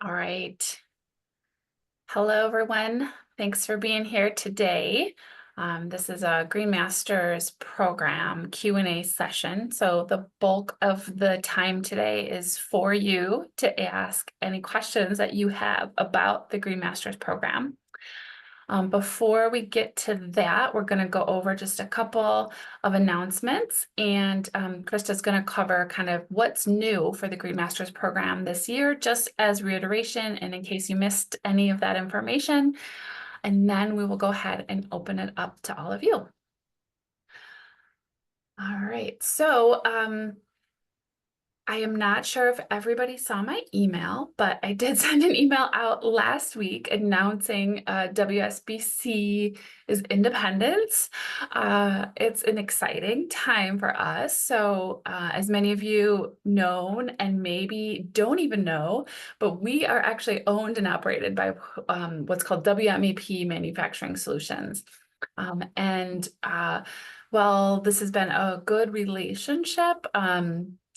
All right. Hello, everyone. Thanks for being here today. This is a Green Masters program Q&A session. So the bulk of the time today is for you to ask any questions that you have about the Green Masters program. Before we get to that, we're going to go over just a couple of announcements, and Krista's going to cover kind of what's new for the Green Masters program this year, just as reiteration, and in case you missed any of that information. And then we will go ahead and open it up to all of you. All right, so I am not sure if everybody saw my email, but I did send an email out last week announcing WSBC is independence. It's an exciting time for us. So as many of you know, and maybe don't even know, but we are actually owned and operated by what's called WMEP Manufacturing Solutions. Well, this has been a good relationship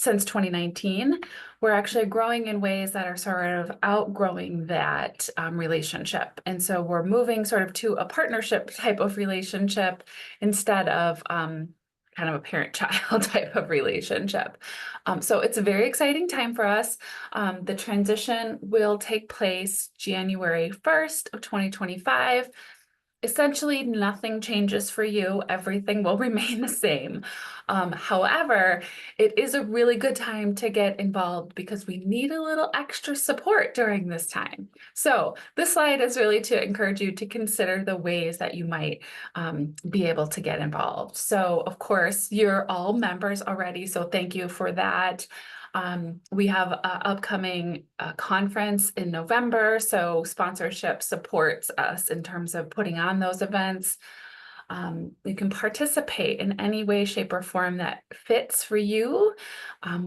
since 2019, we're actually growing in ways that are sort of outgrowing that relationship. And so we're moving sort of to a partnership type of relationship instead of kind of a parent-child type of relationship. So it's a very exciting time for us. The transition will take place January 1st of 2025. Essentially, nothing changes for you. Everything will remain the same. However, it is a really good time to get involved because we need a little extra support during this time. So this slide is really to encourage you to consider the ways that you might be able to get involved. So of course, you're all members already, so thank you for that. We have an upcoming conference in November, so sponsorship supports us in terms of putting on those events. You can participate in any way, shape, or form that fits for you.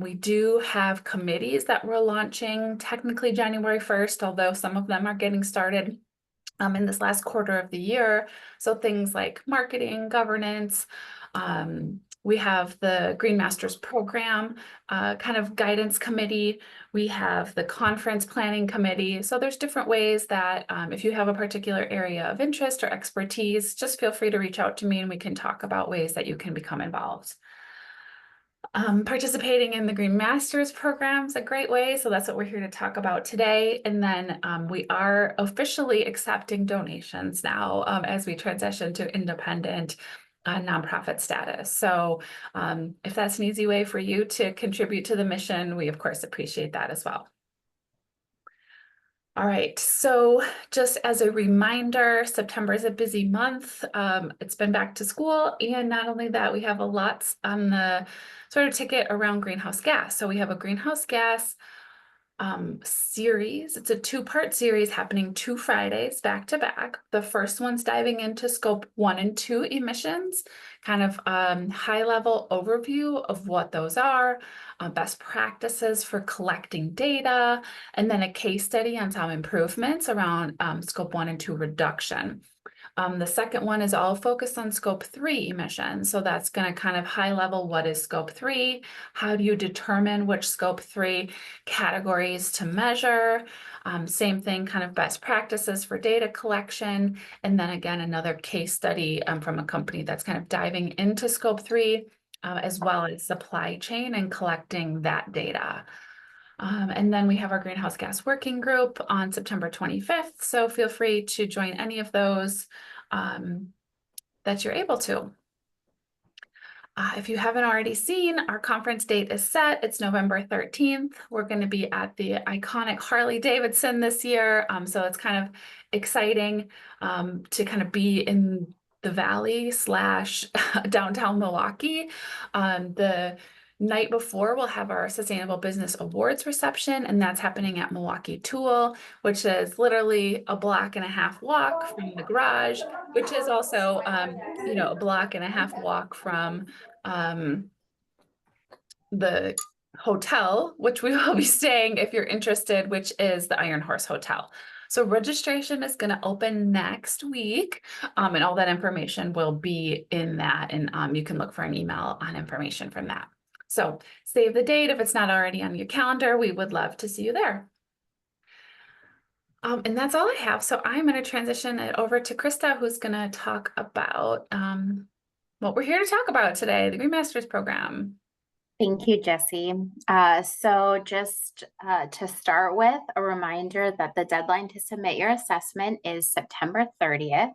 We do have committees that we're launching technically January 1st, although some of them are getting started in this last quarter of the year. So things like marketing, governance, we have the Green Masters program kind of guidance committee. We have the conference planning committee. So there's different ways that if you have a particular area of interest or expertise, just feel free to reach out to me and we can talk about ways that you can become involved. Participating in the Green Masters program is a great way. So that's what we're here to talk about today. And then we are officially accepting donations now as we transition to independent nonprofit status. So if that's an easy way for you to contribute to the mission, we of course appreciate that as well. All right, so just as a reminder, September is a busy month. It's been back to school, and not only that, we have a lot on the sort of ticket around greenhouse gas. So we have a greenhouse gas series. It's a two-part series happening 2 Fridays back to back. The first one's diving into scope 1 and 2 emissions, kind of high-level overview of what those are, best practices for collecting data, and then a case study on some improvements around scope 1 and 2 reduction. The second one is all focused on scope 3 emissions. So that's going to kind of high level, what is scope 3? How do you determine which scope 3 categories to measure? Same thing, kind of best practices for data collection. And then again, another case study from a company that's kind of diving into scope 3, as well as supply chain and collecting that data. And then we have our greenhouse gas working group on September 25th. So feel free to join any of those that you're able to. If you haven't already seen, our conference date is set. It's November 13th. We're going to be at the iconic Harley-Davidson this year. So it's kind of exciting to kind of be in the Valley / downtown Milwaukee. The night before, we'll have our Sustainable Business Awards reception, and that's happening at Milwaukee Tool, which is literally a 1.5 block walk from the garage, which is also, you know, a 1.5 block walk from the hotel, which we will be staying if you're interested, which is the Iron Horse Hotel. So registration is going to open next week, and all that information will be in that, and you can look for an email on information from that. So save the date if it's not already on your calendar. We would love to see you there. And that's all I have. So I'm going to transition it over to Krista, who's going to talk about what we're here to talk about today, the Green Masters program. Thank you, Jesse. So just to start with, a reminder that the deadline to submit your assessment is September 30th.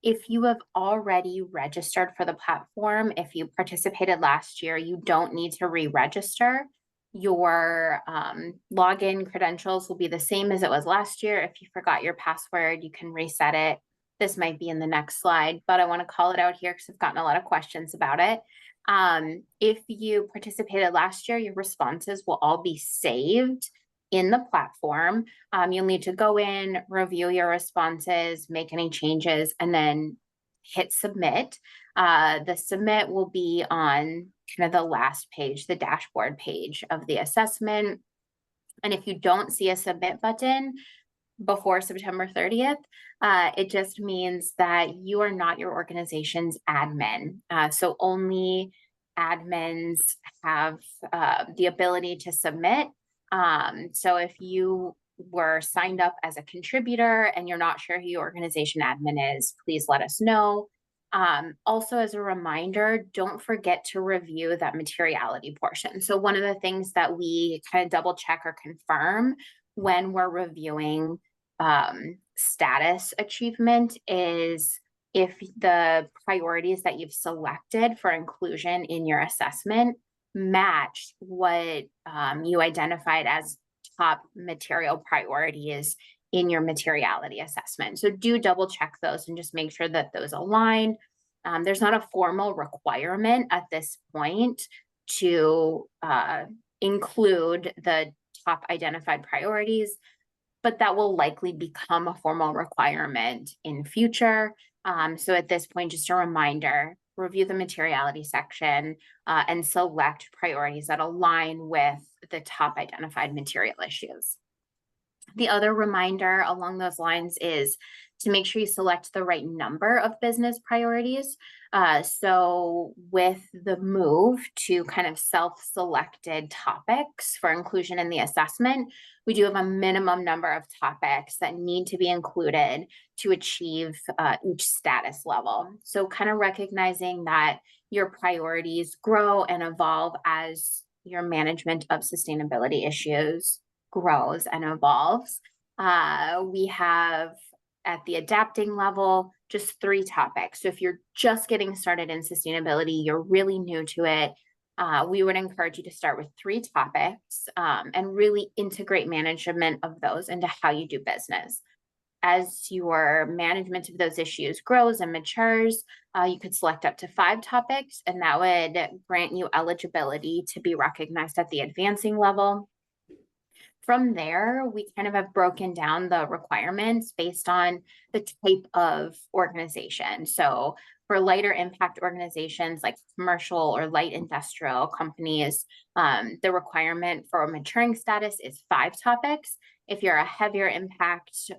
If you have already registered for the platform, if you participated last year, you don't need to re-register. Your login credentials will be the same as it was last year. If you forgot your password, you can reset it. This might be in the next slide, but I want to call it out here because I've gotten a lot of questions about it. If you participated last year, your responses will all be saved in the platform. You'll need to go in, review your responses, make any changes, and then hit submit. The submit will be on kind of the last page, the dashboard page of the assessment. And if you don't see a submit button before September 30th, it just means that you are not your organization's admin. So only admins have the ability to submit. So if you were signed up as a contributor and you're not sure who your organization admin is, please let us know. Also, as a reminder, don't forget to review that materiality portion. So one of the things that we kind of double check or confirm when we're reviewing status achievement is if the priorities that you've selected for inclusion in your assessment match what you identified as top material priorities in your materiality assessment. So do double check those and just make sure that those align. There's not a formal requirement at this point to include the top identified priorities, but that will likely become a formal requirement in future. So at this point, just a reminder, review the materiality section and select priorities that align with the top identified material issues. The other reminder along those lines is to make sure you select the right number of business priorities. So with the move to kind of self-selected topics for inclusion in the assessment, we do have a minimum number of topics that need to be included to achieve each status level. So kind of recognizing that your priorities grow and evolve as your management of sustainability issues grows and evolves. We have at the adapting level, just 3 topics. So if you're just getting started in sustainability, you're really new to it, we would encourage you to start with 3 topics and really integrate management of those into how you do business. As your management of those issues grows and matures, you could select up to 5 topics, and that would grant you eligibility to be recognized at the advancing level. From there, we kind of have broken down the requirements based on the type of organization. So for lighter impact organizations like commercial or light industrial companies, the requirement for a maturing status is 5 topics. If you're a heavier impact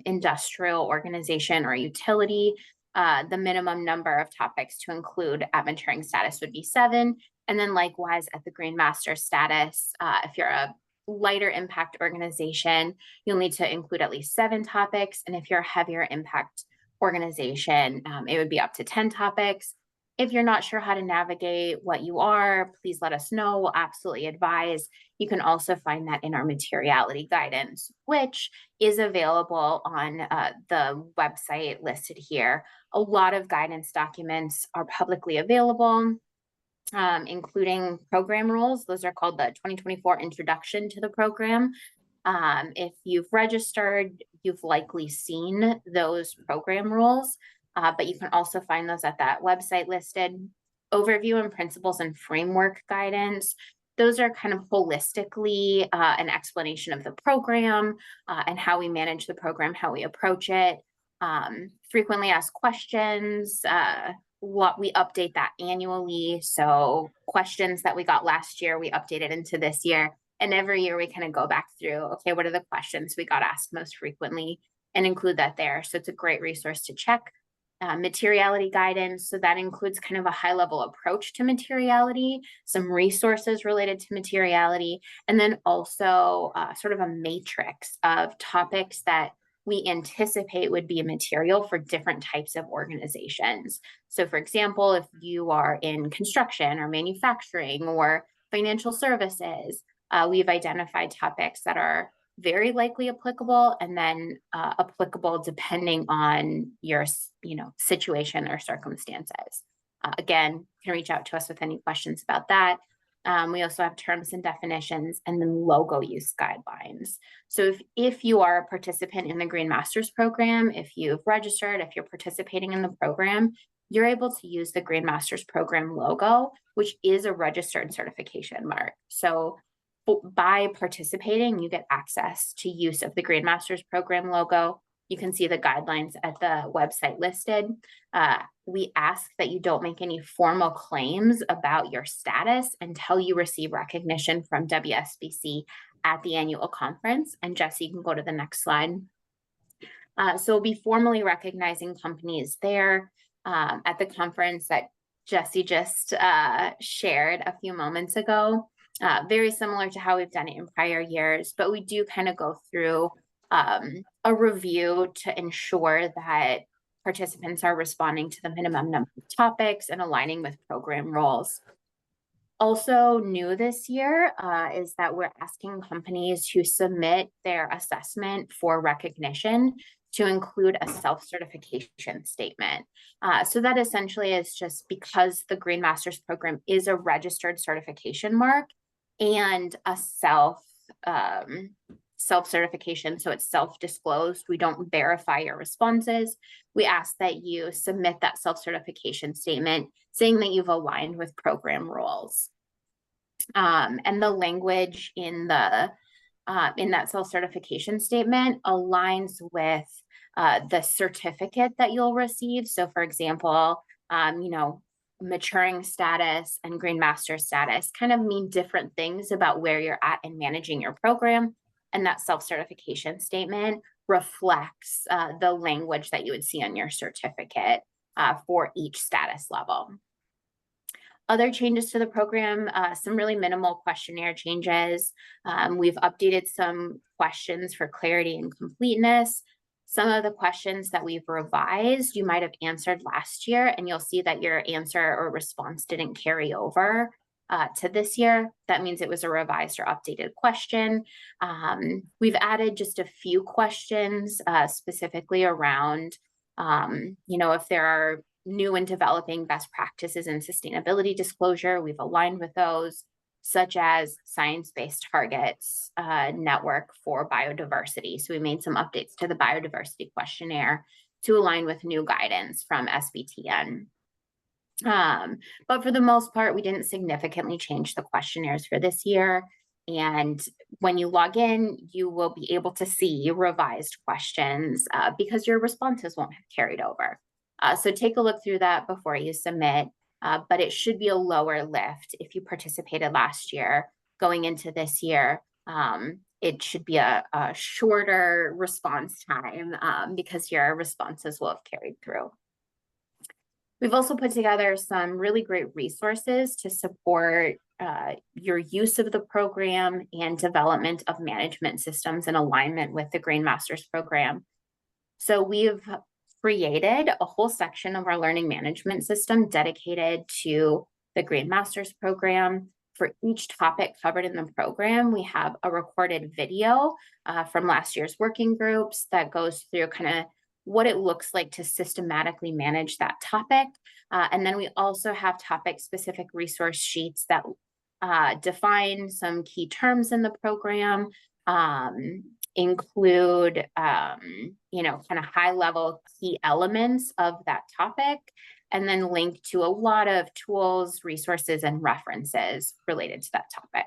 industrial organization or utility, the minimum number of topics to include at maturing status would be 7. And then likewise at the Green Master status, if you're a lighter impact organization, you'll need to include at least 7 topics. And if you're a heavier impact organization, it would be up to 10 topics. If you're not sure how to navigate what you are, please let us know. We'll absolutely advise. You can also find that in our materiality guidance, which is available on the website listed here. A lot of guidance documents are publicly available, including program rules. Those are called the 2024 Introduction to the Program. If you've registered, you've likely seen those program rules, but you can also find those at that website listed. Overview and principles and framework guidance. Those are kind of holistically an explanation of the program and how we manage the program, how we approach it. Frequently asked questions, what we update that annually. So questions that we got last year, we updated into this year. And every year we kind of go back through, okay, what are the questions we got asked most frequently and include that there. So it's a great resource to check. materiality guidance. So that includes kind of a high level approach to materiality, some resources related to materiality, and then also sort of a matrix of topics that we anticipate would be a material for different types of organizations. So for example, if you are in construction or manufacturing or financial services, we've identified topics that are very likely applicable, and then applicable depending on your situation or circumstances. Again, you can reach out to us with any questions about that. We also have terms and definitions, and then logo use guidelines. So if you are a participant in the Green Masters program, if you've registered, if you're participating in the program, you're able to use the Green Masters program logo, which is a registered certification mark. So by participating, you get access to use of the Green Masters program logo. You can see the guidelines at the website listed. We ask that you don't make any formal claims about your status until you receive recognition from WSBC at the annual conference. And Jesse, you can go to the next slide. So we'll be formally recognizing companies there at the conference that Jesse just shared a few moments ago. Very similar to how we've done it in prior years, but we do kind of go through a review to ensure that participants are responding to the minimum number of topics and aligning with program roles. Also new this year is that we're asking companies to submit their assessment for recognition to include a self-certification statement. So that essentially is just because the Green Masters program is a registered certification mark and a self-certification, so it's self-disclosed. We don't verify your responses. We ask that you submit that self-certification statement saying that you've aligned with program roles. And the language in that self-certification statement aligns with the certificate that you'll receive. So for example, maturing status and Green Master status kind of mean different things about where you're at in managing your program. And that self-certification statement reflects the language that you would see on your certificate for each status level. Other changes to the program, some really minimal questionnaire changes. We've updated some questions for clarity and completeness. Some of the questions that we've revised, you might have answered last year, and you'll see that your answer or response didn't carry over to this year. That means it was a revised or updated question. We've added just a few questions specifically around, if there are new and developing best practices in sustainability disclosure, we've aligned with those, such as science-based targets network for biodiversity. So we made some updates to the biodiversity questionnaire to align with new guidance from SBTN. But for the most part, we didn't significantly change the questionnaires for this year. And when you log in, you will be able to see revised questions because your responses won't have carried over. So take a look through that before you submit, but it should be a lower lift if you participated last year. Going into this year, it should be a shorter response time because your responses will have carried through. We've also put together some really great resources to support your use of the program and development of management systems in alignment with the Green Masters program. So we've created a whole section of our learning management system dedicated to the Green Masters program. For each topic covered in the program, we have a recorded video from last year's working groups that goes through kind of what it looks like to systematically manage that topic. And then we also have topic-specific resource sheets that define some key terms in the program, include, kind of high-level key elements of that topic, and then link to a lot of tools, resources, and references related to that topic.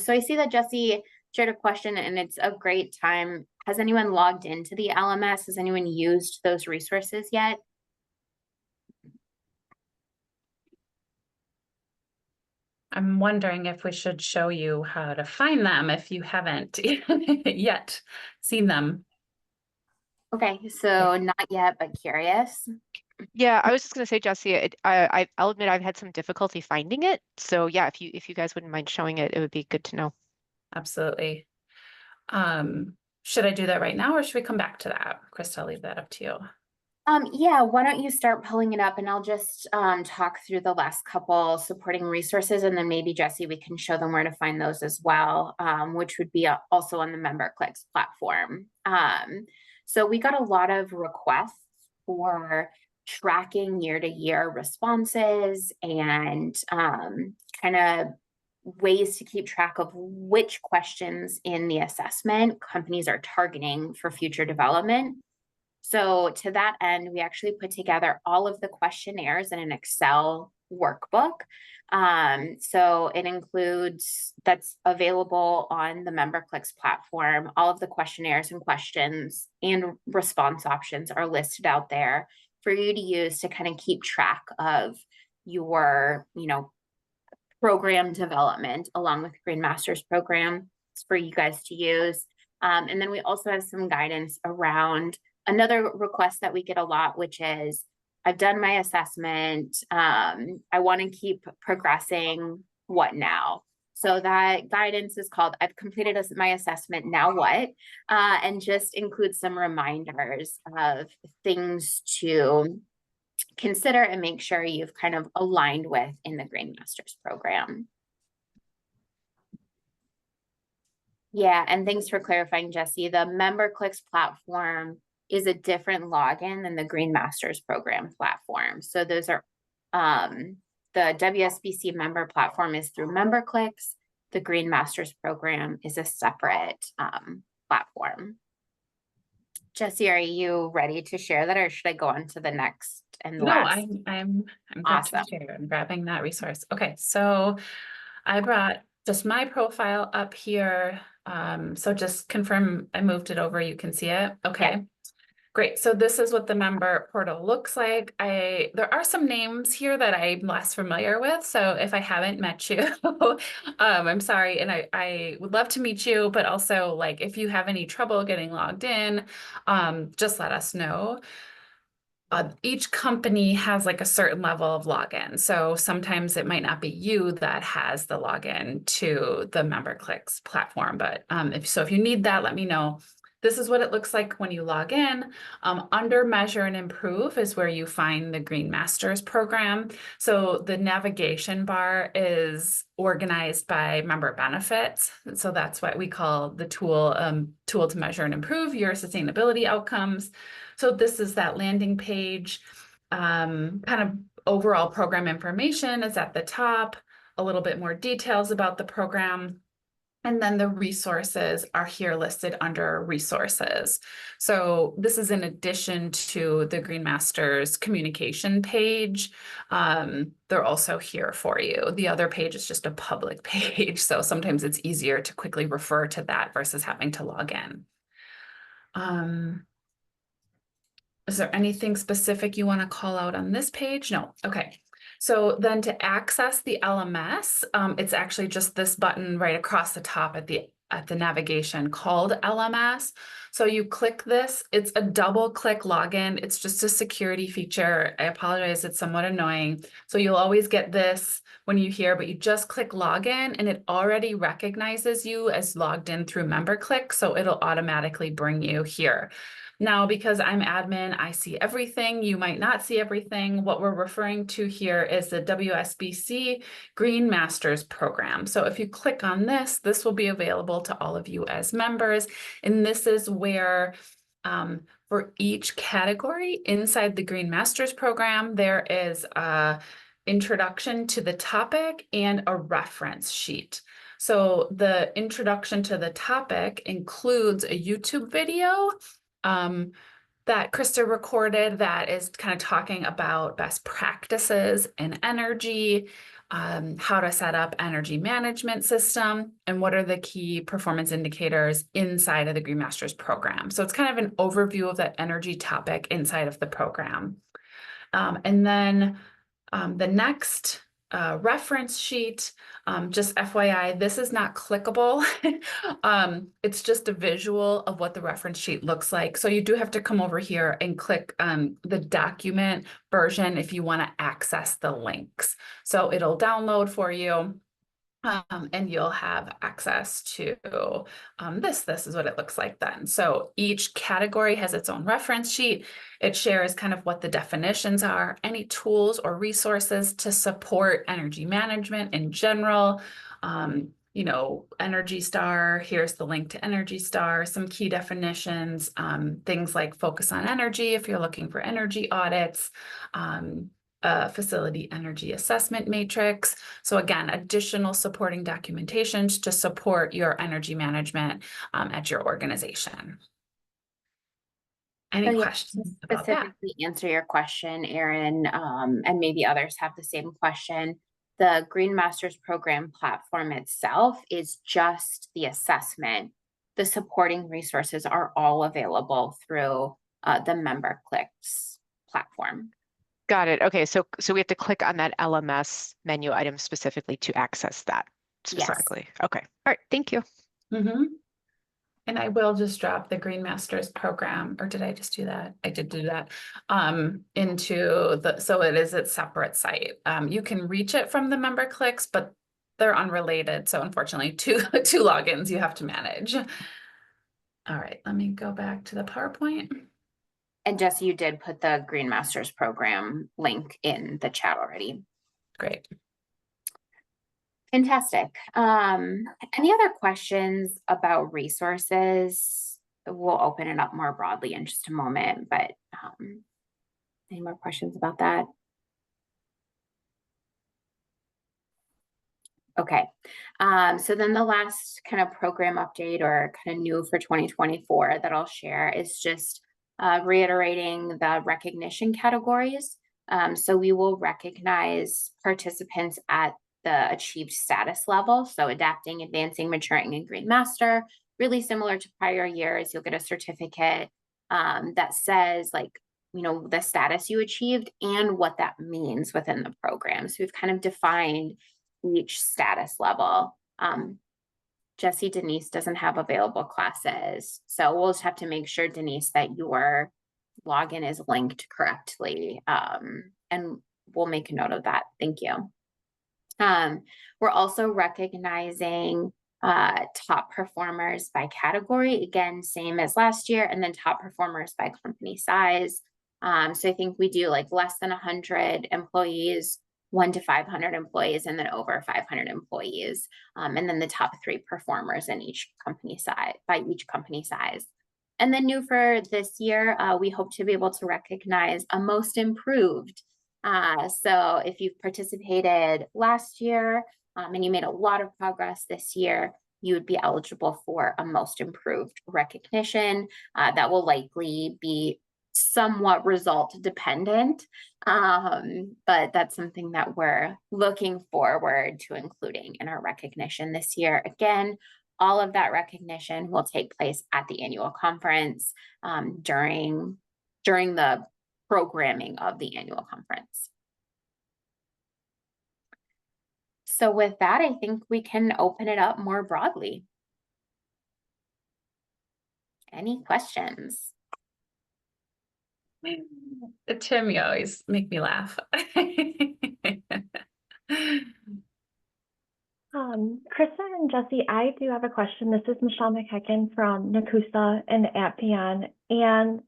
So I see that Jesse shared a question, and it's a great time. Has anyone logged into the LMS? Has anyone used those resources yet? I'm wondering if we should show you how to find them if you haven't yet seen them. Okay, so not yet, but curious. Yeah, I was just gonna say, Jesse, I'll admit I've had some difficulty finding it. So yeah, if you guys wouldn't mind showing it, it would be good to know. Absolutely. Should I do that right now or should we come back to that? Krista, I'll leave that up to you. Yeah, why don't you start pulling it up and I'll just talk through the last couple supporting resources, and then maybe Jesse, we can show them where to find those as well, which would be also on the MemberClicks platform. So we got a lot of requests for tracking year-to-year responses and kind of ways to keep track of which questions in the assessment companies are targeting for future development. So to that end, we actually put together all of the questionnaires in an Excel workbook. So it includes, that's available on the MemberClicks platform. All of the questionnaires and questions and response options are listed out there for you to use to kind of keep track of your, program development along with Green Masters program for you guys to use. And then we also have some guidance around another request that we get a lot, which is I've done my assessment. I want to keep progressing. What now? So that guidance is called I've completed my assessment. Now what? And just includes some reminders of things to consider and make sure you've kind of aligned with in the Green Masters program. Yeah, and thanks for clarifying, Jesse. The MemberClicks platform is a different login than the Green Masters program platform. So those are the WSBC member platform is through MemberClicks. The Green Masters program is a separate platform. Jesse, are you ready to share that, or should I go on to the next and No, last? I'm good Awesome. to share. I'm grabbing that resource. Okay, so I brought just my profile up here. So just confirm I moved it over. You can see it. Okay. Yeah. Great. So this is what the member portal looks like. There are some names here that I'm less familiar with. So if I haven't met you, I'm sorry. And I would love to meet you, but also like if you have any trouble getting logged in, just let us know. Each company has like a certain level of login. So sometimes it might not be you that has the login to the MemberClicks platform. But if you need that, let me know. This is what it looks like when you log in. Under Measure and Improve is where you find the Green Masters program. So the navigation bar is organized by member benefits. So that's what we call the tool to measure and improve your sustainability outcomes. So this is that landing page. Kind of overall program information is at the top, a little bit more details about the program. And then the resources are here listed under resources. So this is in addition to the Green Masters communication page. They're also here for you. The other page is just a public page. So sometimes it's easier to quickly refer to that versus having to log in. Is there anything specific you want to call out on this page? No. Okay. So then to access the LMS, it's actually just this button right across the top at the navigation called LMS. So you click this, it's a double click login. It's just a security feature. I apologize, it's somewhat annoying. So you'll always get this when you hear, but you just click login and it already recognizes you as logged in through MemberClick. So it'll automatically bring you here. Now, because I'm admin, I see everything. You might not see everything. What we're referring to here is the WSBC Green Masters program. So if you click on this, this will be available to all of you as members. And this is where for each category inside the Green Masters program, there is a introduction to the topic and a reference sheet. So the introduction to the topic includes a YouTube video that Krista recorded that is kind of talking about best practices in energy, how to set up energy management system, and what are the key performance indicators inside of the Green Masters program. So it's kind of an overview of that energy topic inside of the program. And then the next reference sheet. Just FYI, this is not clickable. It's just a visual of what the reference sheet looks like. So you do have to come over here and click the document version if you want to access the links. So it'll download for you. And you'll have access to this is what it looks like then. So each category has its own reference sheet. It shares kind of what the definitions are, any tools or resources to support energy management in general. You know, Energy Star, here's the link to Energy Star, some key definitions, things like focus on energy if you're looking for energy audits, facility energy assessment matrix. So again, additional supporting documentations to support your energy management at your organization. Any So yeah, questions to about that? specifically answer your question, Erin, and maybe others have the same question. The Green Masters program platform itself is just the assessment. The supporting resources are all available through the MemberClicks platform. Got it. Okay, so we have to click on that LMS menu item specifically to access that Yes. specifically. Okay. All right. Thank you. Mm-hmm. And I will just drop the Green Masters program, or did I just do that? I did do that, into the, so it is its separate site. You can reach it from the MemberClicks, but they're unrelated. So unfortunately, two logins you have to manage. All right, let me go back to the PowerPoint. And Jesse, you did put the Green Masters program link in the chat already. Great. Fantastic. Any other questions about resources? We'll open it up more broadly in just a moment, but any more questions about that? Okay. So then the last kind of program update or kind of new for 2024 that I'll share is just reiterating the recognition categories. So we will recognize participants at the achieved status level. So adapting, advancing, maturing, and Green Master, really similar to prior years. You'll get a certificate that says like, you know, the status you achieved and what that means within the program. So we've kind of defined each status level. Jesse, Denise doesn't have available classes. So we'll just have to make sure, Denise, that your login is linked correctly. And we'll make a note of that. Thank you. We're also recognizing top performers by category, again, same as last year, and then top performers by company size. So I think we do like less than 100 employees, 1 to 500 employees, and then over 500 employees. And then the top 3 performers in each company size, by each company size. And then new for this year, we hope to be able to recognize a most improved. So if you've participated last year and you made a lot of progress this year, you would be eligible for a most improved recognition. That will likely be somewhat result dependent, but that's something that we're looking forward to including in our recognition this year. Again, all of that recognition will take place at the annual conference during the programming of the annual conference. So with that, I think we can open it up more broadly. Any questions? Tim, you always make me laugh. Kristen and Jesse, I do have a question. This is Michelle McKecken from NACUSA and Appian. And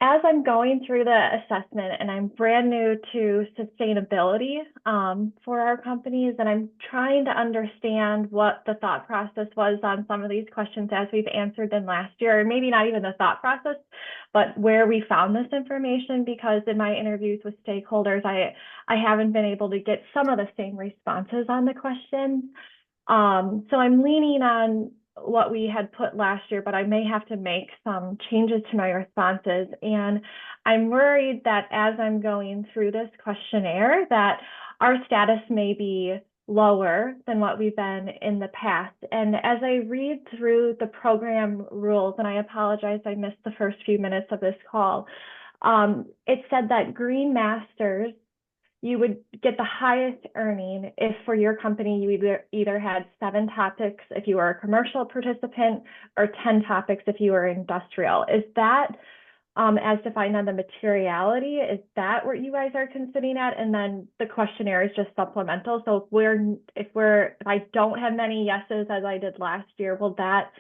as I'm going through the assessment and I'm brand new to sustainability for our companies, and I'm trying to understand what the thought process was on some of these questions as we've answered them last year, or maybe not even the thought process, but where we found this information, because in my interviews with stakeholders, I haven't been able to get some of the same responses on the questions. So I'm leaning on what we had put last year, but I may have to make some changes to my responses. And I'm worried that as I'm going through this questionnaire, that our status may be lower than what we've been in the past. And as I read through the program rules, and I apologize, I missed the first few minutes of this call, it said that Green Masters you would get the highest earning if for your company you either had 7 topics if you were a commercial participant or 10 topics if you were industrial. Is that as defined on the materiality, is that what you guys are considering at? And then the questionnaire is just supplemental. So if I don't have many yeses as I did last year, will that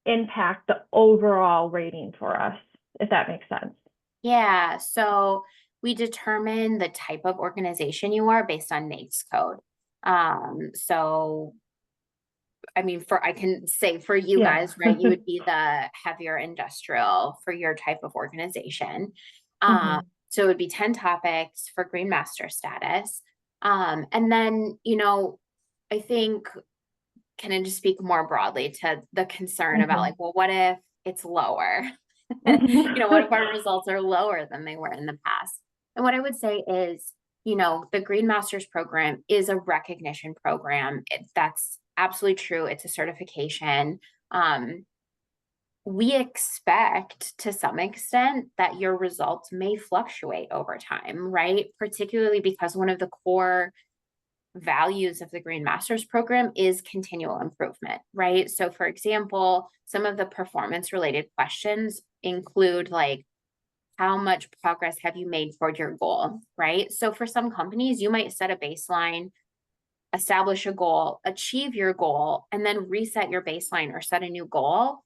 impact the overall rating for us, if that makes sense? Yeah, so we determine the type of organization you are based on NAICS code. So I mean, I can say for you Yeah. guys, right, you would be the heavier industrial for your type of organization. Mhm. So it would be 10 topics for Green Master status. And then, I think, can I just speak more broadly to the concern about like, well, what if it's lower? What if our results are lower than they were in the past? And what I would say is, the Green Masters program is a recognition program. That's absolutely true. It's a certification. We expect to some extent that your results may fluctuate over time, right? Particularly because one of the core values of the Green Masters program is continual improvement, right? So for example, some of the performance related questions include like, how much progress have you made toward your goal, right? So for some companies, you might set a baseline, establish a goal, achieve your goal, and then reset your baseline or set a new goal.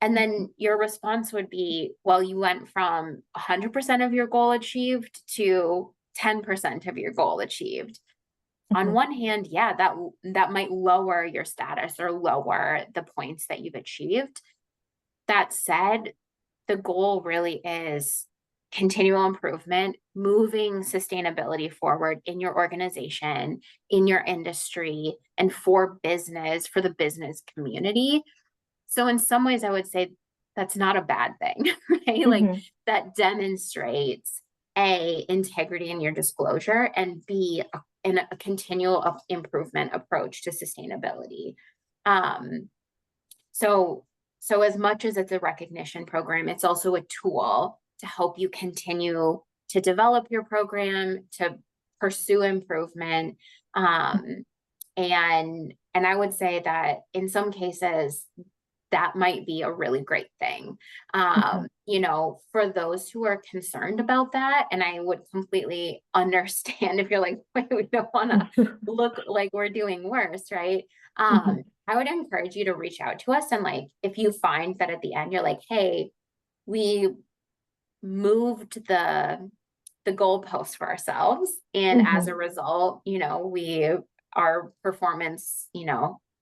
And then your response would be, well, you went from 100% of your goal achieved to 10% of your goal achieved. On one hand, yeah, that might lower your status or lower the points that you've achieved. That said, the goal really is continual improvement, moving sustainability forward in your organization, in your industry, and for the business community. So in some ways, I would say that's not a bad thing, right? Like that demonstrates A, integrity in your disclosure, and B, a continual improvement approach to sustainability. So as much as it's a recognition program, it's also a tool to help you continue to develop your program, to pursue improvement. And I would say that in some cases, that might be a really great thing. For those who are concerned about that, and I would completely understand if you're like, wait, we don't want to look like we're doing worse, right? I would encourage you to reach out to us. And like, if you find that at the end, you're like, hey, we moved the goalpost for ourselves. And as a result, our performance,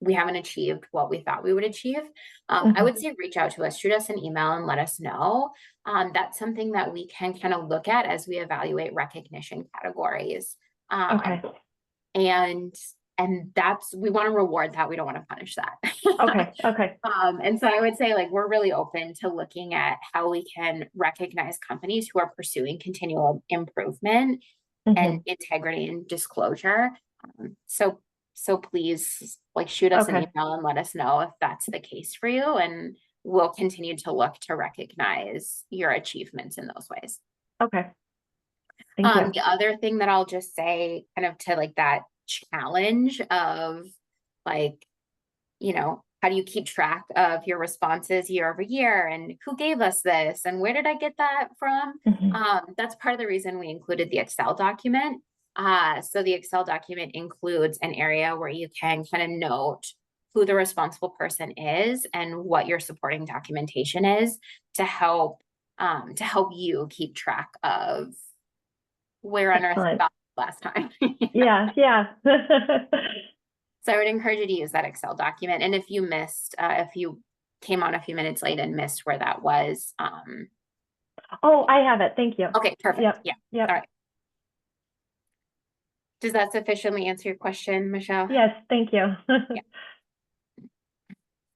we haven't achieved what we thought we would achieve. I would say reach out to us, shoot us an email and let us know. That's something that we can kind of look at as we evaluate recognition categories. Okay. And we want to reward that. We don't want to punish that. Okay. And so I would say like, we're really open to looking at how we can recognize companies who are pursuing continual improvement and integrity and disclosure. So please like shoot us an email and let us know if that's the case for you. And we'll continue to look to recognize your achievements in those ways. Okay. Thank you. The other thing that I'll just say kind of to like that challenge of like, how do you keep track of your responses year over year and who gave us this and where did I get that from? That's part of the reason we included the Excel document. So the Excel document includes an area where you can kind of note who the responsible person is and what your supporting documentation is to help you keep track of where on earth you got last time. Yeah. So I would encourage you to use that Excel document. And if you came on a few minutes late and missed where that was. Oh, I have it. Thank you. Okay, perfect. Yeah. All right. Does that sufficiently answer your question, Michelle? Yes, thank you.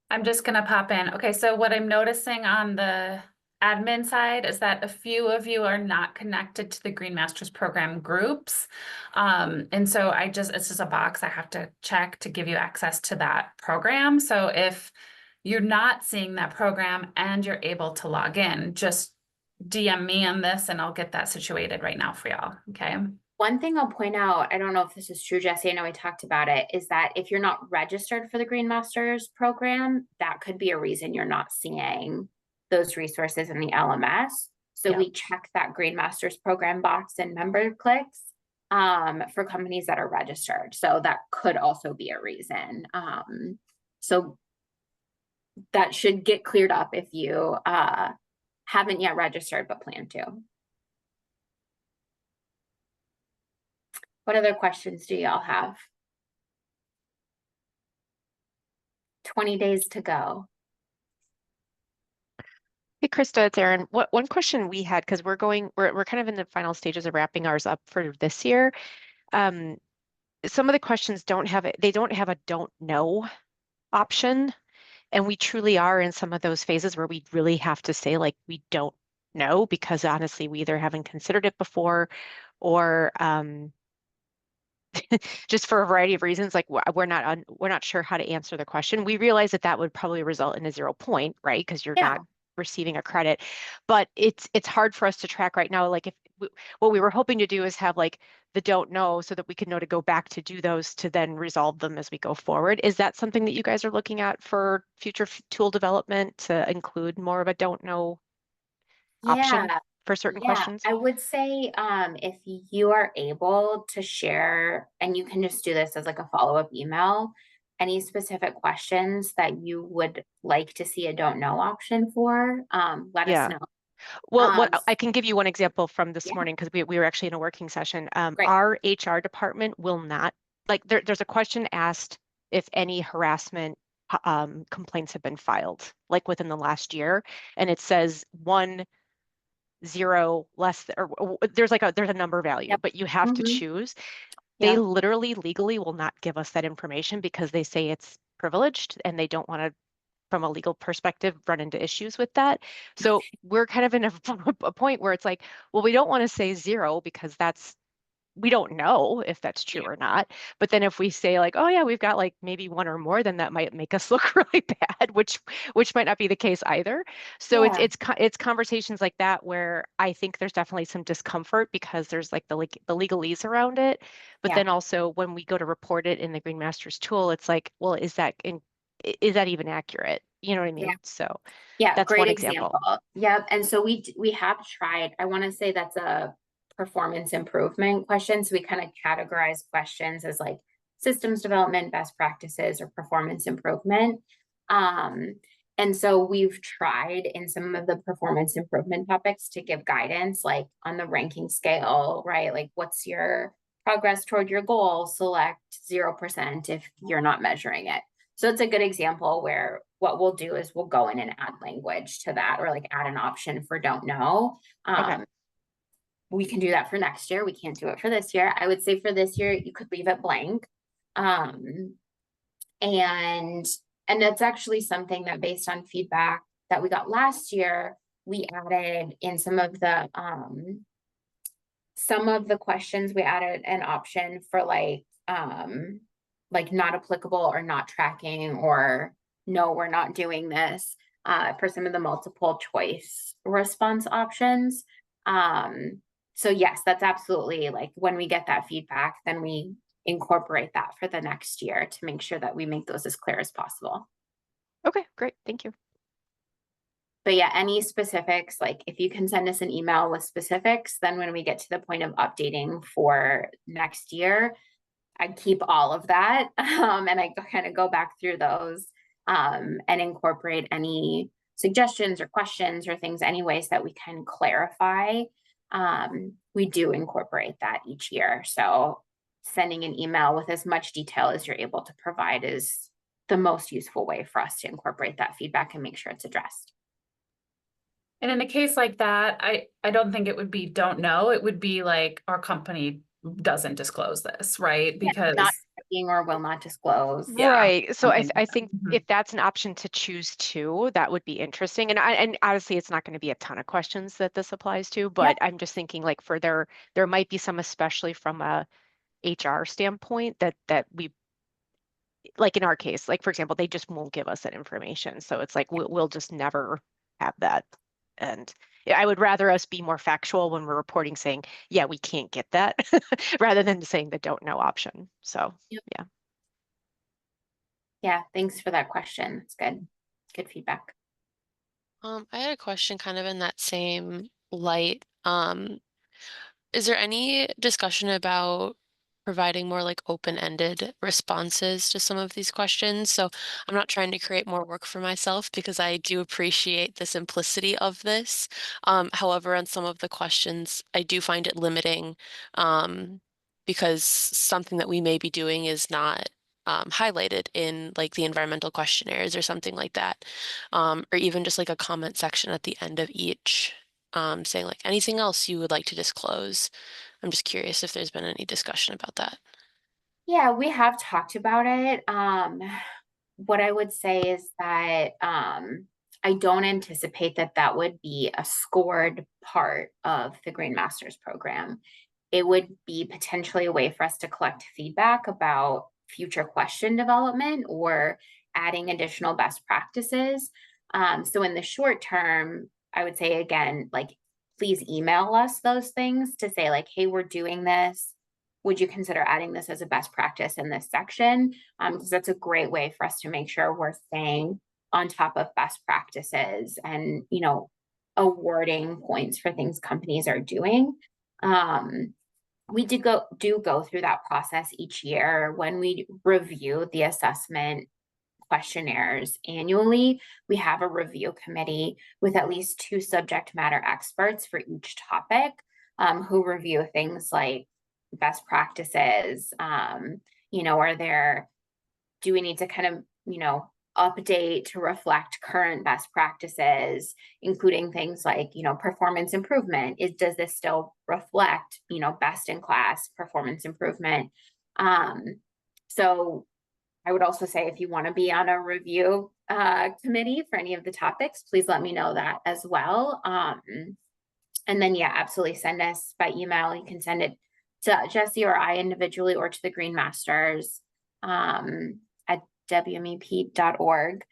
I'm just going to pop in. Okay, so what I'm noticing on the admin side is that a few of you are not connected to the Green Masters program groups. And so it's just a box I have to check to give you access to that program. So if you're not seeing that program and you're able to log in, just DM me on this and I'll get that situated right now for y'all. Okay. One thing I'll point out, I don't know if this is true, Jesse, I know we talked about it, is that if you're not registered for the Green Masters program, that could be a reason you're not seeing those resources in the LMS. So Yeah. we check that Green Masters program box in member clicks for companies that are registered. So that could also be a reason. So that should get cleared up if you haven't yet registered but plan to. What other questions do y'all have? 20 days to go. Hey, Krista, it's Erin. One question we had, because we're kind of in the final stages of wrapping ours up for this year. Some of the questions don't have a don't know option. And we truly are in some of those phases where we really have to say, like, we don't know, because honestly, we either haven't considered it before, or just for a variety of reasons, like we're not sure how to answer the question. We realize that would probably result in a 0 point, right? Because you're Yeah. not receiving a credit, but it's hard for us to track right now. Like, what we were hoping to do is have like the don't know, so that we can know to go back to do those, to then resolve them as we go forward. Is that something that you guys are looking at for future tool development, to include more of a don't know option for certain questions? I would say if you are able to share, and you can just do this as like a follow-up email, any specific questions that you would like to see a don't know option for, let Yeah. us know. Well, what I can give you one example from this Yeah. morning, because we were actually in a working session. Great. Our HR department will not, like, there's a question asked if any harassment complaints have been filed, like within the last year, and it says 1, 0, less, or there's a number value, Yep. but you have to Mhm. choose. They Yeah. literally legally will not give us that information, because they say it's privileged, and they don't want to, from a legal perspective, run into issues with that. So we're kind of in a point where it's like, well, we don't want to say 0, because we don't know if that's true or not. But then if we say like, oh yeah, we've got like maybe 1 or more, then that might make us look really bad, which might not be the case either. So Yeah. it's conversations like that where I think there's definitely some discomfort, because there's like the legalese around it. But Yeah. then also, when we go to report it in the Green Masters tool, it's like, well, is that even accurate? You know what I mean? Yeah. So Yeah, that's great one example. Yep. And so we have tried, I want to say that's a performance improvement question. So we kind of categorize questions as like systems development, best practices, or performance improvement. And so we've tried in some of the performance improvement topics to give guidance, like on the ranking scale, right? Like, what's your progress toward your goal? Select 0% if you're not measuring it. So it's a good example where what we'll do is we'll go in and add language to that, or like add an option for don't know. Okay. We can do that for next year. We can't do it for this year. I would say for this year, you could leave it blank. And that's actually something that, based on feedback that we got last year, we added in some of the questions. We added an option for like not applicable, or not tracking, or no, we're not doing this, for some of the multiple choice response options. So yes, that's absolutely, like, when we get that feedback, then we incorporate that for the next year to make sure that we make those as clear as possible. Okay, great. Thank you. But yeah, any specifics, like if you can send us an email with specifics, then when we get to the point of updating for next year, I keep all of that, and I kind of go back through those and incorporate any suggestions or questions or things, any ways that we can clarify. We do incorporate that each year. So sending an email with as much detail as you're able to provide is the most useful way for us to incorporate that feedback and make sure it's addressed. And in a case like that, I don't think it would be don't know. It would be like, our company doesn't disclose this, right? Because not checking or will not disclose. Yeah. Right. So something I like think that. Mhm. if that's an option to choose too, that would be interesting. And honestly, it's not going to be a ton of questions that this applies to, but I'm just thinking, like, for there might be some, especially from a HR standpoint, that we, like in our case, like for example, they just won't give us that information. So it's like we'll just never have that. And I would rather us be more factual when we're reporting saying, yeah, we can't get that rather than saying the don't know option. So, Yep. yeah. Yeah, thanks for that question. It's good. Good feedback. I had a question kind of in that same light. Is there any discussion about providing more like open-ended responses to some of these questions? So I'm not trying to create more work for myself because I do appreciate the simplicity of this. However, on some of the questions, I do find it limiting because something that we may be doing is not highlighted in like the environmental questionnaires or something like that, or even just like a comment section at the end of each, saying like anything else you would like to disclose. I'm just curious if there's been any discussion about that. Yeah, we have talked about it. What I would say is that I don't anticipate that that would be a scored part of the Green Masters program. It would be potentially a way for us to collect feedback about future question development or adding additional best practices. So in the short term, I would say again, like, please email us those things to say like, hey, we're doing this. Would you consider adding this as a best practice in this section? Because that's a great way for us to make sure we're staying on top of best practices and, you know, awarding points for things companies are doing. We do go through that process each year when we review the assessment questionnaires annually. We have a review committee with at least 2 subject matter experts for each topic, who review things like best practices. You know, do we need to kind of, you know, update to reflect current best practices, including things like, you know, performance improvement. Does this still reflect, you know, best in class performance improvement? So I would also say if you want to be on a review committee for any of the topics, please let me know that as well. And then, yeah, absolutely send us by email. You can send it to Jesse or I individually or to the Green Masters at wmep.org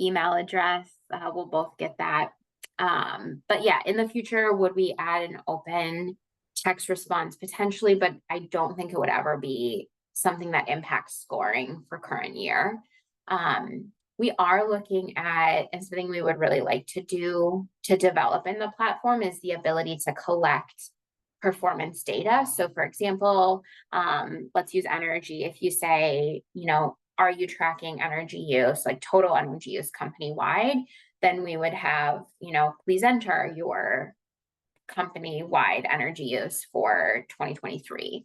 email address. We'll both get that. But yeah, in the future, would we add an open text response potentially? But I don't think it would ever be something that impacts scoring for current year. We are looking at, and something we would really like to do to develop in the platform is the ability to collect performance data. So for example, let's use energy. If you say, you know, are you tracking energy use, like total energy use company-wide, then we would have, you know, please enter your company-wide energy use for 2023,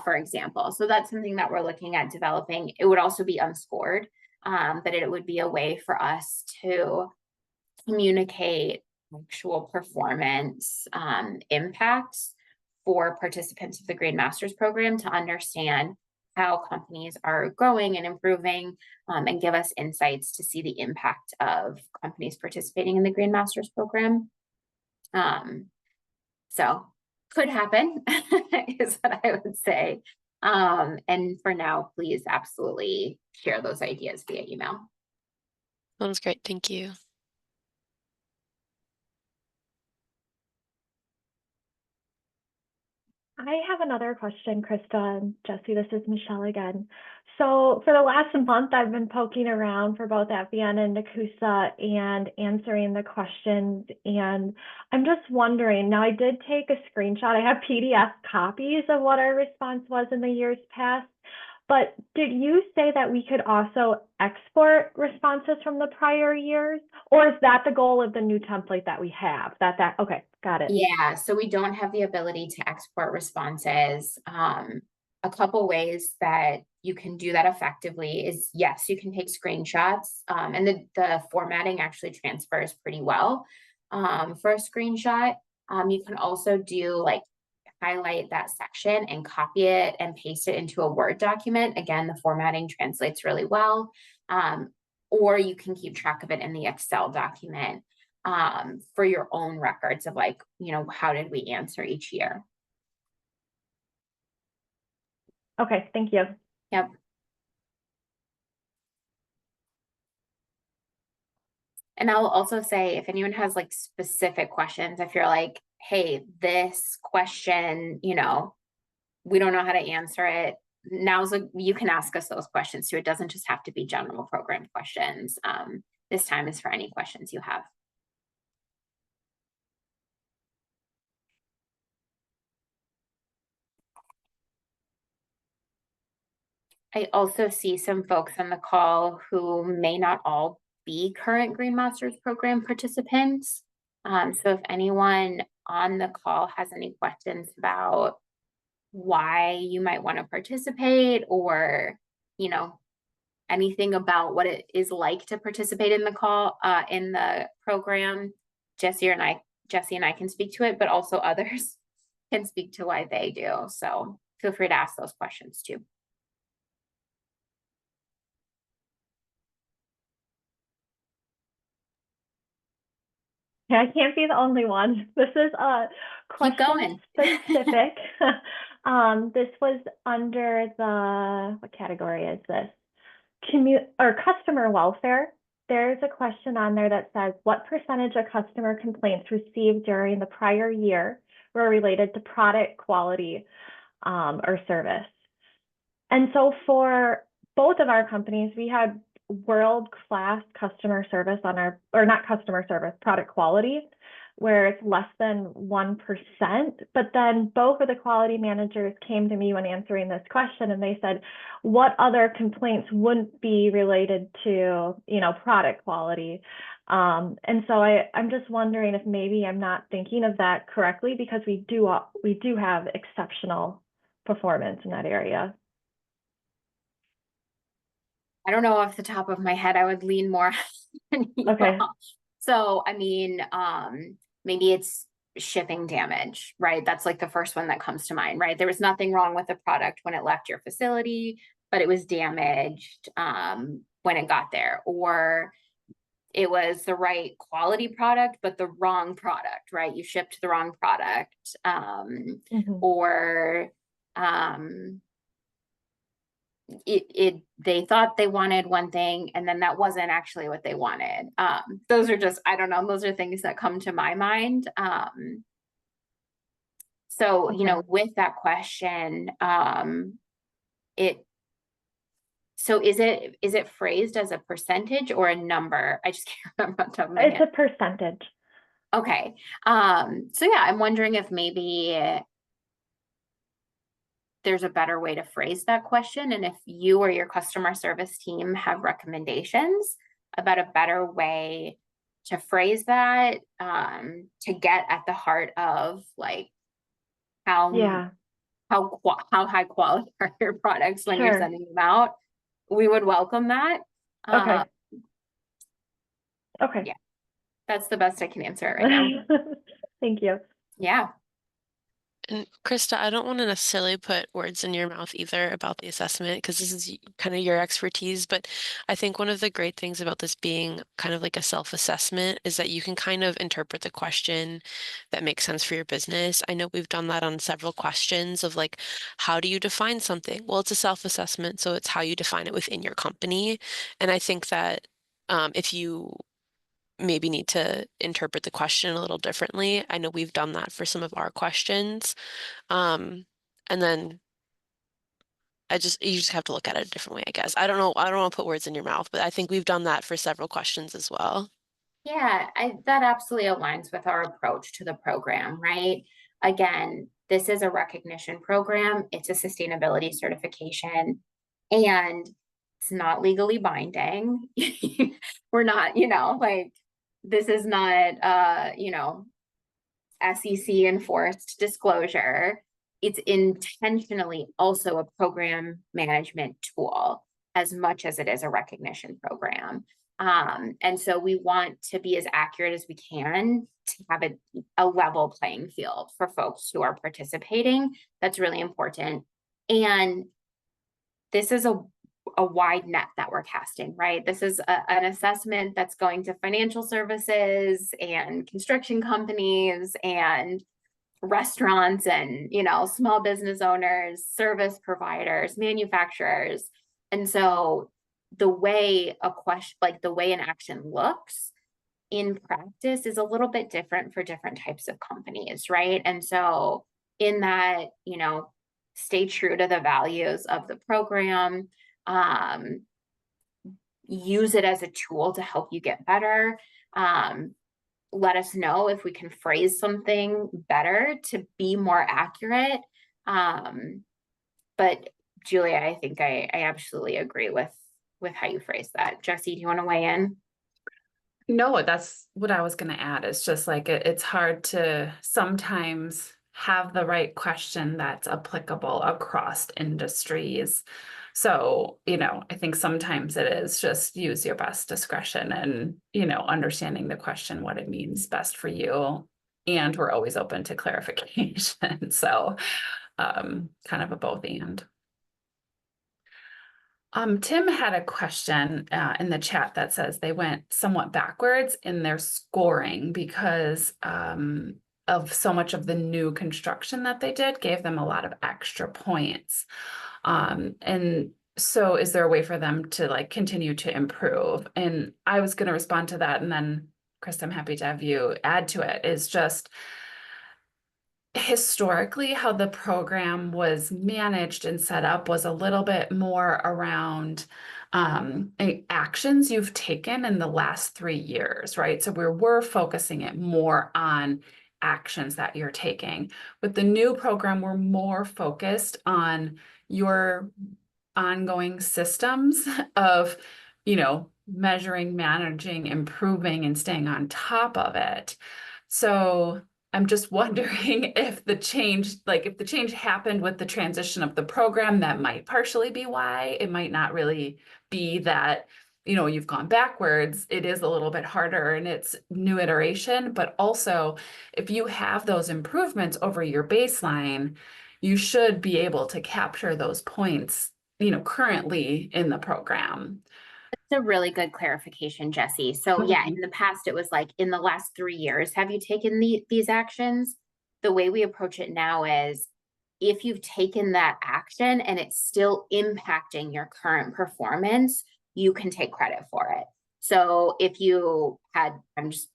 for example. So that's something that we're looking at developing. It would also be unscored, but it would be a way for us to communicate actual performance impacts for participants of the Green Masters program to understand how companies are growing and improving, and give us insights to see the impact of companies participating in the Green Masters program. So could happen is what I would say. And for now, please absolutely share those ideas via email. Sounds great. Thank you. I have another question, Krista and Jesse. This is Michelle again. So for the last month, I've been poking around for both FBN and NACUSA and answering the questions. And I'm just wondering, now I did take a screenshot. I have PDF copies of what our response was in the years past. But did you say that we could also export responses from the prior years? Or is that the goal of the new template that we have? Okay, got it. Yeah, so we don't have the ability to export responses. A couple ways that you can do that effectively is, yes, you can take screenshots, and the formatting actually transfers pretty well for a screenshot. You can also do like highlight that section and copy it and paste it into a Word document. Again, the formatting translates really well. Or you can keep track of it in the Excel document for your own records of like, you know, how did we answer each year? Okay, thank you. Yep. And I'll also say, if anyone has like specific questions, if you're like, hey, this question, you know, we don't know how to answer it, you can ask us those questions too. It doesn't just have to be general program questions. This time is for any questions you have. I also see some folks on the call who may not all be current Green Masters program participants. So if anyone on the call has any questions about why you might want to participate, or, you know, anything about what it is like to participate in the program, Jesse and I can speak to it, but also others can speak to why they do. So feel free to ask those questions too. Yeah, I can't be the only one. This is a Keep question going. specific. This was under what category is this? Customer welfare. There's a question on there that says, what percentage of customer complaints received during the prior year were related to product quality or service? And so for both of our companies, we had world-class customer service product quality, where it's less than 1%. But then both of the quality managers came to me when answering this question, and they said, what other complaints wouldn't be related to, you know, product quality? And so I'm just wondering if maybe I'm not thinking of that correctly, because we do have exceptional performance in that area. I don't know off the top of my head. I would lean more. Okay. So, I mean, maybe it's shipping damage, right? That's like the first one that comes to mind, right? There was nothing wrong with the product when it left your facility, but it was damaged when it got there, or it was the right quality product, but the wrong product, right? You shipped the wrong product, or they thought they wanted one thing, and then that wasn't actually what they wanted. Those are just, I don't know, those are things that come to my mind. So, you know, with that question, so is it phrased as a percentage or a number? I just can't remember off the top of my head. It's a percentage. Okay. So yeah, I'm wondering if maybe there's a better way to phrase that question, and if you or your customer service team have recommendations about a better way to phrase that, to get at the heart of like how high quality are your products when you're sending them out, we would welcome that. Okay. Yeah, that's the best I can answer right now. Thank you. Yeah. And Krista, I don't want to necessarily put words in your mouth either about the assessment, because this is kind of your expertise, but I think one of the great things about this being kind of like a self-assessment is that you can kind of interpret the question that makes sense for your business. I know we've done that on several questions of like, how do you define something? Well, it's a self-assessment, so it's how you define it within your company. And I think that if you maybe need to interpret the question a little differently. I know we've done that for some of our questions. And then you just have to look at it a different way, I guess. I don't know. I don't want to put words in your mouth, but I think we've done that for several questions as well. Yeah, that absolutely aligns with our approach to the program, right? Again, this is a recognition program. It's a sustainability certification, and it's not legally binding. We're not, you know, like, this is not, you know, SEC enforced disclosure. It's intentionally also a program management tool as much as it is a recognition program. And so we want to be as accurate as we can to have a level playing field for folks who are participating. That's really important. And this is a wide net that we're casting, right? This is an assessment that's going to financial services and construction companies and restaurants and, you know, small business owners, service providers, manufacturers. And so the way an action looks in practice is a little bit different for different types of companies, right? And so in that, stay true to the values of the program, use it as a tool to help you get better. Let us know if we can phrase something better to be more accurate. But Julia, I think I absolutely agree with how you phrased that. Jesse, do you want to weigh in? No, that's what I was going to add. It's just like it's hard to sometimes have the right question that's applicable across industries. So, I think sometimes it is just use your best discretion and, understanding the question, what it means best for you. And we're always open to clarification. So, kind of a both and. Tim had a question in the chat that says they went somewhat backwards in their scoring because of so much of the new construction that they did gave them a lot of extra points. And so is there a way for them to like continue to improve? And I was going to respond to that, and then Chris, I'm happy to have you add to it, is just historically how the program was managed and set up was a little bit more around actions you've taken in the last 3 years, right? So we're focusing it more on actions that you're taking. With the new program, we're more focused on your ongoing systems of, measuring, managing, improving, and staying on top of it. So I'm just wondering if the change happened with the transition of the program, that might partially be why. It might not really be that, you've gone backwards. It is a little bit harder and it's new iteration, but also if you have those improvements over your baseline, you should be able to capture those points, currently in the program. That's a really good clarification, Jesse. So yeah, in the past, it was like in the last 3 years, have you taken these actions? The way we approach it now is if you've taken that action and it's still impacting your current performance, you can take credit for it. So if you had, I'm just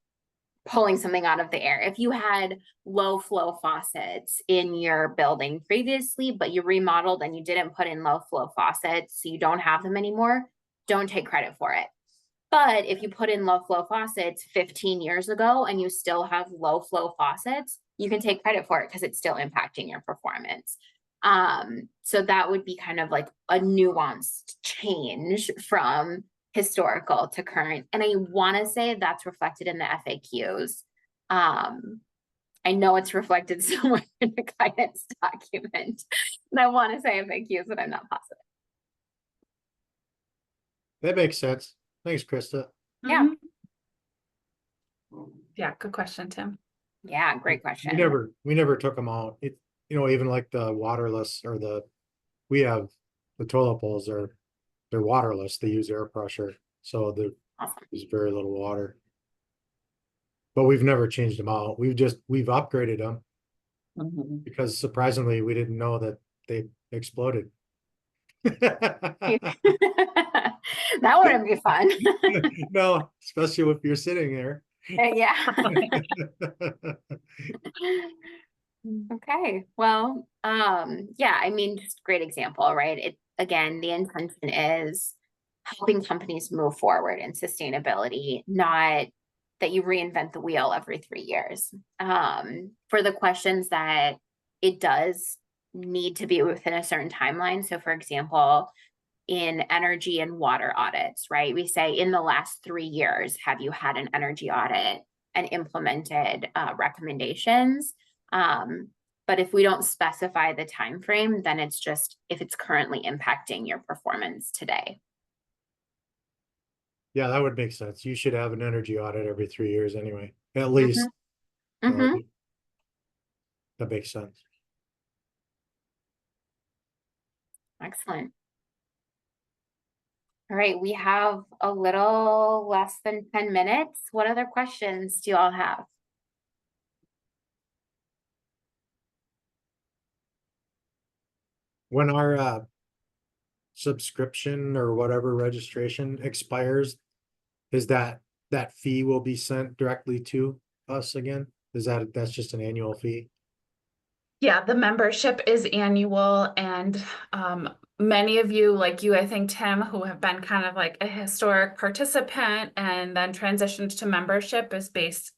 pulling something out of the air, if you had low flow faucets in your building previously, but you remodeled and you didn't put in low flow faucets, so you don't have them anymore, don't take credit for it. But if you put in low flow faucets 15 years ago and you still have low flow faucets, you can take credit for it because it's still impacting your performance. So that would be kind of like a nuanced change from historical to current. And I want to say that's reflected in the FAQs. I know it's reflected somewhere in the guidance document. And I want to say FAQs, but I'm not positive. That makes sense. Thanks, Krista. Yeah. Yeah, good question, Tim. Yeah, great question. We never took them out. It, even like the waterless or we have the toilet bowls they're waterless. They use air pressure. So there's very little water. But we've never changed them out. We've upgraded them because surprisingly we didn't know that they exploded. That wouldn't be fun. No, especially if you're sitting there. Yeah. Okay. Well, yeah, I mean, just great example, right? Again, the intention is helping companies move forward in sustainability, not that you reinvent the wheel every 3 years. For the questions that it does need to be within a certain timeline. So for example, in energy and water audits, right? We say in the last 3 years, have you had an energy audit and implemented recommendations? But if we don't specify the time frame, then it's just if it's currently impacting your performance today. Yeah, that would make sense. You should have an energy audit every 3 years anyway, at least. That makes sense. Excellent. All right, we have a little less than 10 minutes. What other questions do you all have? When our subscription or whatever registration expires, is that that fee will be sent directly to us again? That's just an annual fee? Yeah, the membership is annual, and many of you, like you, I think, Tim, who have been kind of like a historic participant and then transitioned to membership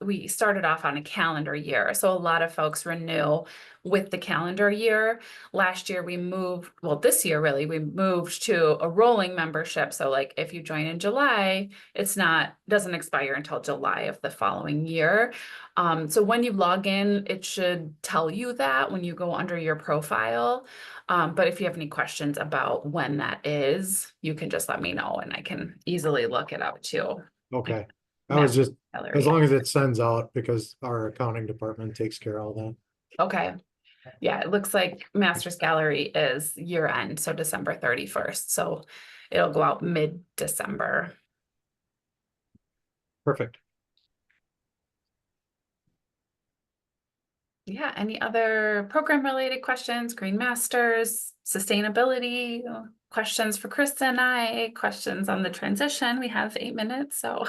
we started off on a calendar year. So a lot of folks renew with the calendar year. Last year this year really, we moved to a rolling membership. So like if you join in July, doesn't expire until July of the following year. So when you log in, it should tell you that when you go under your profile. But if you have any questions about when that is, you can just let me know and I can easily look it up too. Okay, I was just, Gallery. as long as it sends out, because our accounting department takes care of all that. Okay. Yeah, it looks like Masters Gallery is year end, so December 31st. So it'll go out mid-December. Perfect. Yeah, any other program related questions, Green Masters, sustainability, questions for Krista and I, questions on the transition? We have 8 minutes, so.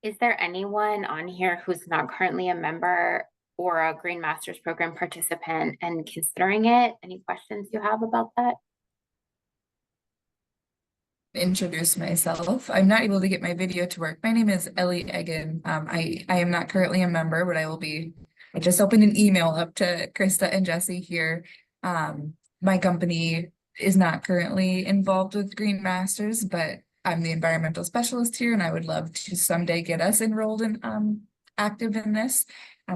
Is there anyone on here who's not currently a member or a Green Masters program participant and considering it? Any questions you have about that? Introduce myself. I'm not able to get my video to work. My name is Ellie Egan. I am not currently a member, but I will be. I just opened an email up to Krista and Jesse here. My company is not currently involved with Green Masters, but I'm the environmental specialist here, and I would love to someday get us enrolled in active in this.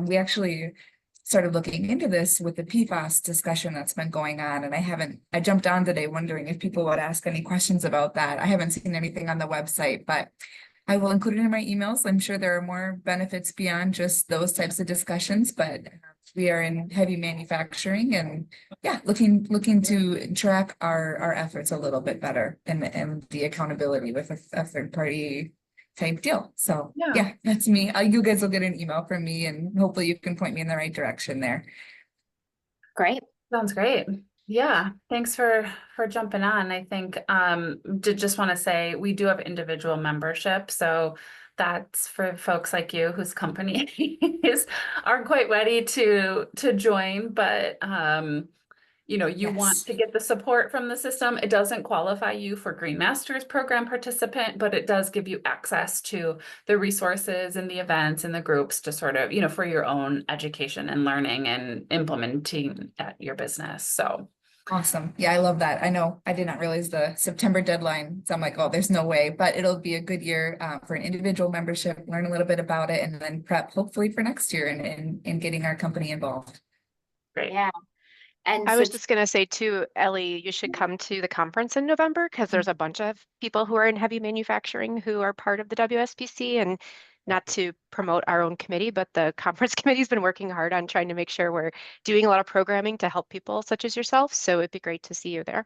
We actually started looking into this with the PFAS discussion that's been going on, and I jumped on today wondering if people would ask any questions about that. I haven't seen anything on the website, but I will include it in my emails. I'm sure there are more benefits beyond just those types of discussions, but we are in heavy manufacturing and yeah, looking to track our efforts a little bit better and the accountability with a third party type deal. So yeah, that's me. You guys will get an email from me and hopefully you can point me in the right direction there. Great. Sounds great. Yeah, thanks for jumping on. I think did just want to say we do have individual membership, so that's for folks like you whose companies aren't quite ready to join, but you know, you want to get the support from the system. It doesn't qualify you for Green Masters program participant, but it does give you access to the resources and the events and the groups to sort of, you know, for your own education and learning and implementing at your business. So awesome. Yeah, I love that. I know I did not realize the September deadline. So I'm like, oh, there's no way, but it'll be a good year for an individual membership, learn a little bit about it, and then prep hopefully for next year and getting our company involved. great. Yeah. And I so was just going to say too, Ellie, you should come to the conference in November because there's a bunch of people who are in heavy manufacturing who are part of the WSPC, and not to promote our own committee, but the conference committee has been working hard on trying to make sure we're doing a lot of programming to help people such as yourself. So it'd be great to see you there.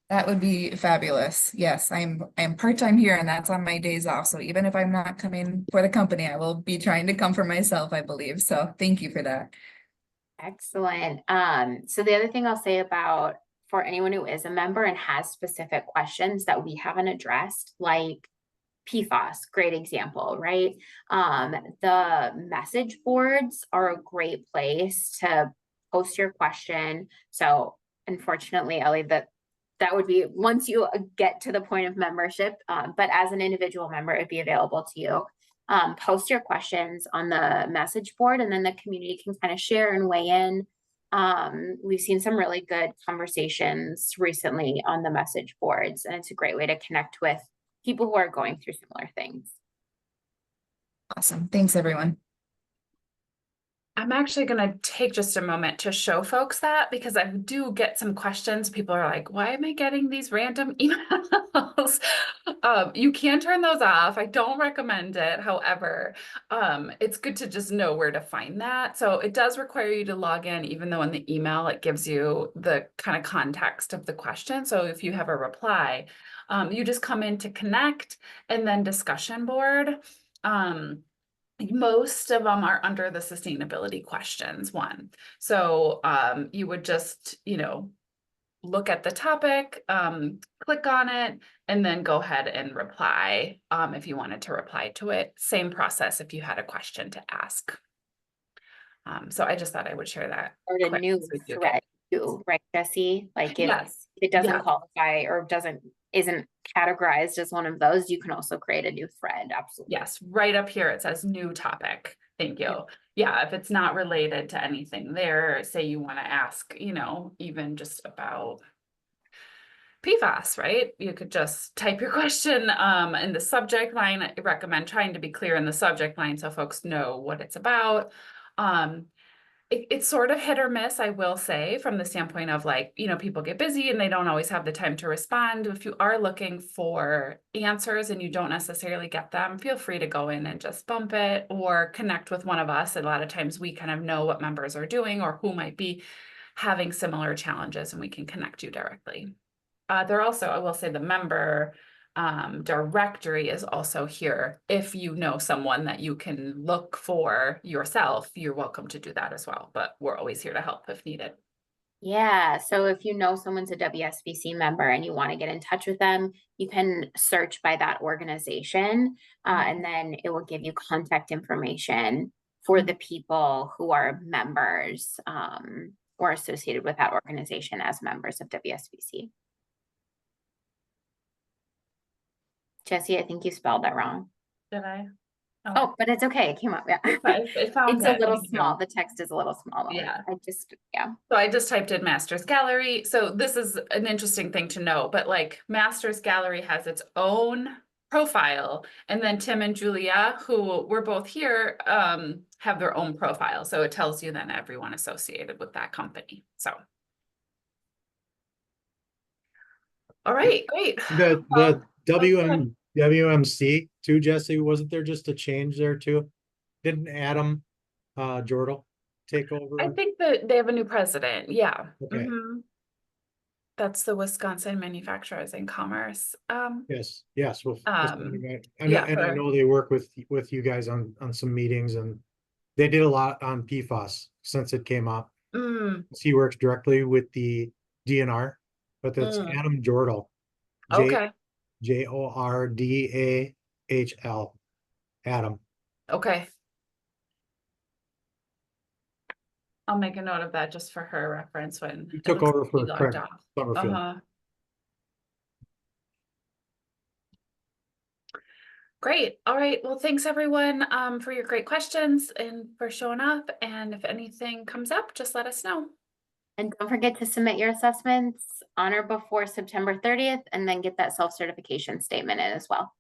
That would be fabulous. Yes, I'm part-time here and that's on my days off. So even if I'm not coming for the company, I will be trying to come for myself, I believe. So thank you for that. excellent. So the other thing I'll say about for anyone who is a member and has specific questions that we haven't addressed, like PFAS, great example, right? The message boards are a great place to post your question. So unfortunately, Ellie, that would be once you get to the point of membership, but as an individual member, it'd be available to you. Post your questions on the message board and then the community can kind of share and weigh in. We've seen some really good conversations recently on the message boards, and it's a great way to connect with people who are going through similar things. Awesome. Thanks, everyone. I'm actually going to take just a moment to show folks that because I do get some questions. People are like, why am I getting these random emails? You can turn those off. I don't recommend it. However, it's good to just know where to find that. So it does require you to log in, even though in the email, it gives you the kind of context of the question. So if you have a reply, you just come in to connect and then discussion board. most of them are under the sustainability questions one. So you would just, look at the topic, click on it, and then go ahead and reply if you wanted to reply to it. Same process if you had a question to ask. So I just thought I would share that. Or a quick new so you get- thread too, right, Jesse? Like if Yes. it doesn't Yeah. qualify or isn't categorized as one of those, you can also create a new thread. Absolutely. Yes, right up here, it says new topic. Thank you. Yeah, if it's not related to anything there, say you want to ask, even just about PFAS, right? You could just type your question in the subject line. I recommend trying to be clear in the subject line so folks know what it's about. It's sort of hit or miss, I will say, from the standpoint of like, people get busy and they don't always have the time to respond. If you are looking for answers and you don't necessarily get them, feel free to go in and just bump it or connect with one of us. A lot of times we kind of know what members are doing or who might be having similar challenges, and we can connect you directly. There also, I will say, the member directory is also here. If you know someone that you can look for yourself, you're welcome to do that as well, but we're always here to help if needed. Yeah, so if you know someone's a WSBC member and you want to get in touch with them, you can search by that organization, and then it will give you contact information for the people who are members or associated with that organization as members of WSBC. Jesse, I think you spelled that wrong. Did I? Oh, but it's okay. It came up. Yeah. It found It's a it, little thank you. small. The text is a little small. Yeah. Yeah. So I just typed in Masters Gallery. So this is an interesting thing to know, but like Masters Gallery has its own profile, and then Tim and Julia, who were both here, have their own profile. So it tells you then everyone associated with that company. So. All right, great. The Well, WMC too, Jesse, wasn't there just a change there too? Didn't Adam Jordal take over? I think that they have a new president. Yeah. Okay. Mhm. That's the Wisconsin Manufacturers and Commerce. Yes. Well, and yeah, I know they work with you guys on some meetings, and they did a lot on PFAS since it came up. He works directly with the DNR, but that's Adam Jordal. Okay. Jordal. Adam. Okay. I'll make a note of that just for her reference when He it took looks over like he for logged Craig off. Summerfield. Great. All right. Well, thanks everyone for your great questions and for showing up. And if anything comes up, just let us know. And don't forget to submit your assessments on or before September 30th, and then get that self-certification statement in as well.